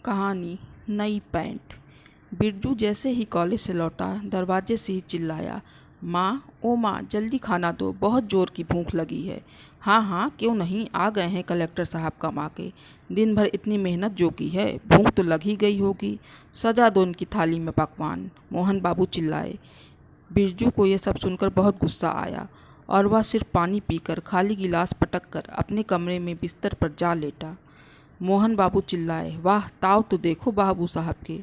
कहानी नई पैंट। बिरजू जैसे ही कॉलेज से लौटा दरवाजे से ही चिल्लाया, माँ ओ माँ, जल्दी खाना दो, बहुत ज़ोर की भूख लगी है। हाँ हाँ क्यों नहीं, आ गए हैं कलेक्टर साहब कमा के। दिन भर इतनी मेहनत जो की है, भूख तो लग ही गई होगी। सजा दो इनकी थाली में पकवान, मोहन बाबू चिल्लाए। बिरजू को यह सब सुनकर बहुत गुस्सा आया और वह सिर्फ पानी पीकर खाली गिलास पटक कर अपने कमरे में बिस्तर पर जा लेटा। मोहन बाबू चिल्लाए, वाह ताव तो देखो बाबू साहब के।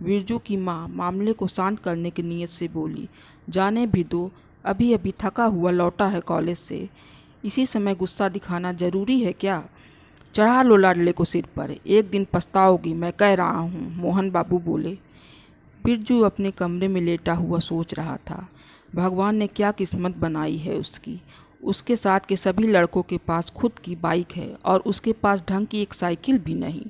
बिरजू की माँ मामले को शांत करने की नीयत से बोली, जाने भी दो, अभी अभी थका हुआ लौटा है कॉलेज से, इसी समय गुस्सा दिखाना ज़रूरी है क्या? चढ़ा लो लाडले को सिर पर, एक दिन पछताओगी, मैं कह रहा हूँ, मोहन बाबू बोले। बिरजू अपने कमरे में लेटा हुआ सोच रहा था, भगवान ने क्या किस्मत बनाई है उसकी। उसके साथ के सभी लड़कों के पास खुद की बाइक है और उसके पास ढंग की एक साइकिल भी नहीं।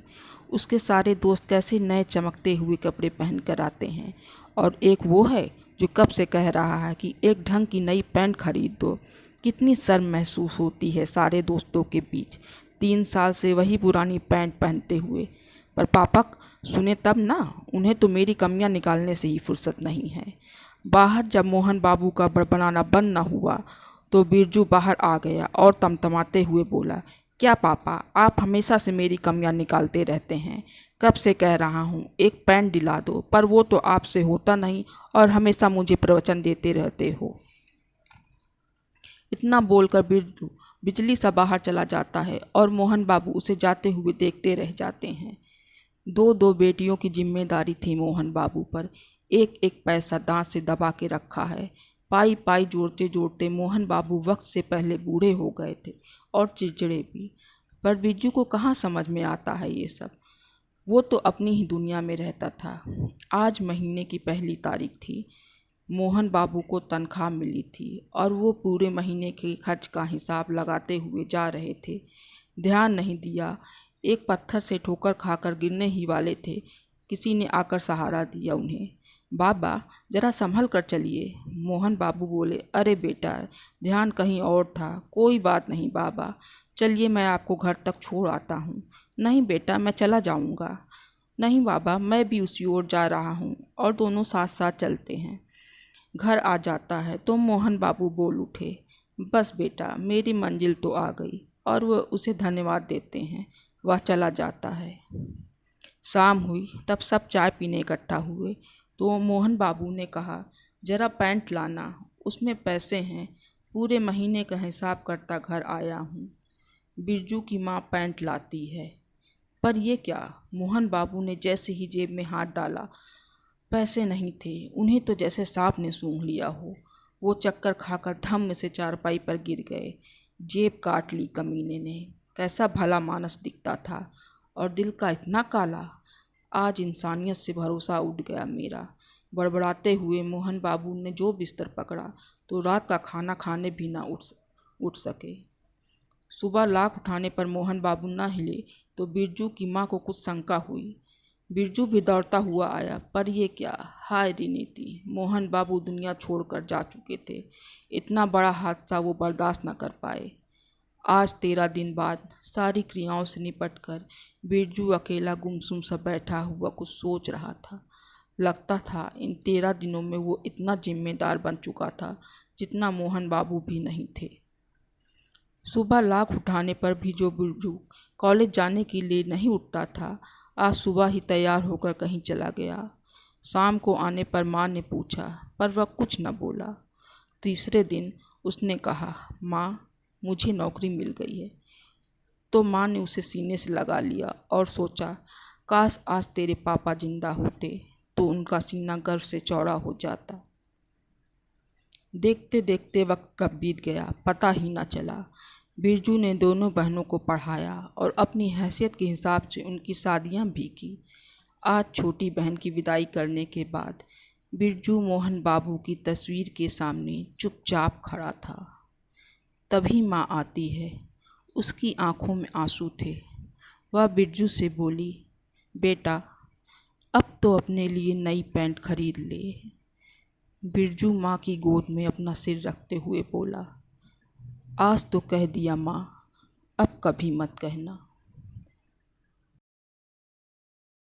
उसके सारे दोस्त कैसे नए चमकते हुए कपड़े पहन कर आते हैं और एक वो है जो कब से कह रहा है कि एक ढंग की नई पैंट खरीद दो। कितनी शर्म महसूस होती है सारे दोस्तों के बीच, 3 साल से वही पुरानी पैंट पहनते हुए। पर पापा सुने तब ना, उन्हें तो मेरी कमियां निकालने से ही फुर्सत नहीं है। बाहर जब मोहन बाबू का बड़बड़ाना बंद न हुआ तो बिरजू बाहर आ गया और तमतमाते हुए बोला, क्या पापा, आप हमेशा से मेरी कमियां निकालते रहते हैं। कब से कह रहा हूँ एक पैंट दिला दो, पर वो तो आपसे होता नहीं और हमेशा मुझे प्रवचन देते रहते हो। इतना बोलकर बिरजू बिजली सा बाहर चला जाता है और मोहन बाबू उसे जाते हुए देखते रह जाते हैं। दो दो बेटियों की जिम्मेदारी थी मोहन बाबू पर, एक एक पैसा दांत से दबा के रखा है। पाई पाई जोड़ते जोड़ते मोहन बाबू वक्त से पहले बूढ़े हो गए थे और चिड़चिड़े भी। पर बिरजू को कहाँ समझ में आता है ये सब, वो तो अपनी ही दुनिया में रहता था। आज महीने की पहली तारीख थी। मोहन बाबू को तनख्वाह मिली थी और वो पूरे महीने के खर्च का हिसाब लगाते हुए जा रहे थे। ध्यान नहीं दिया, एक पत्थर से ठोकर खाकर गिरने ही वाले थे, किसी ने आकर सहारा दिया उन्हें। बाबा जरा संभल कर चलिए, मोहन बाबू बोले। अरे बेटा, ध्यान कहीं और था, कोई बात नहीं बाबा, चलिए मैं आपको घर तक छोड़ आता हूँ। नहीं बेटा, मैं चला जाऊँगा। नहीं बाबा, मैं भी उसी ओर जा रहा हूँ और दोनों साथ साथ चलते हैं। घर आ जाता है तो मोहन बाबू बोल उठे, बस बेटा मेरी मंजिल तो आ गई, और वह उसे धन्यवाद देते हैं। वह चला जाता है। शाम हुई तब सब चाय पीने इकट्ठा हुए तो मोहन बाबू ने कहा, जरा पैंट लाना, उसमें पैसे हैं, पूरे महीने का हिसाब करता घर आया हूँ। बिरजू की माँ पैंट लाती है। पर ये क्या, मोहन बाबू ने जैसे ही जेब में हाथ डाला, पैसे नहीं थे, उन्हें तो जैसे सांप ने सूंघ लिया हो। वो चक्कर खाकर धम्म से चारपाई पर गिर गए। जेब काट ली कमीने ने, कैसा भला मानस दिखता था और दिल का इतना काला। आज इंसानियत से भरोसा उठ गया मेरा। बड़बड़ाते हुए मोहन बाबू ने जो बिस्तर पकड़ा तो रात का खाना खाने भी ना उठ सके। सुबह लाख उठाने पर मोहन बाबू ना हिले तो बिरजू की माँ को कुछ शंका हुई। बिरजू भी दौड़ता हुआ आया, पर ये क्या, हाय रीनीति, मोहन बाबू दुनिया छोड़कर जा चुके थे। इतना बड़ा हादसा वो बर्दाश्त न कर पाए। आज 13 दिन बाद सारी क्रियाओं से निपटकर बिरजू अकेला गुमसुम सा बैठा हुआ कुछ सोच रहा था। लगता था इन 13 दिनों में वो इतना जिम्मेदार बन चुका था जितना मोहन बाबू भी नहीं थे। सुबह लाख उठाने पर भी जो बिरजू कॉलेज जाने के लिए नहीं उठता था, आज सुबह ही तैयार होकर कहीं चला गया। शाम को आने पर माँ ने पूछा, पर वह कुछ न बोला। तीसरे दिन उसने कहा, माँ मुझे नौकरी मिल गई है। तो माँ ने उसे सीने से लगा लिया और सोचा, काश आज तेरे पापा जिंदा होते तो उनका सीना गर्व से चौड़ा हो जाता। देखते देखते वक्त कब बीत गया पता ही ना चला। बिरजू ने दोनों बहनों को पढ़ाया और अपनी हैसियत के हिसाब से उनकी शादियां भी की। आज छोटी बहन की विदाई करने के बाद बिरजू मोहन बाबू की तस्वीर के सामने चुपचाप खड़ा था। तभी माँ आती है, उसकी आंखों में आंसू थे। वह बिरजू से बोली, बेटा अब तो अपने लिए नई पैंट खरीद ले। बिरजू माँ की गोद में अपना सिर रखते हुए बोला, आज तो कह दिया माँ, अब कभी मत कहना।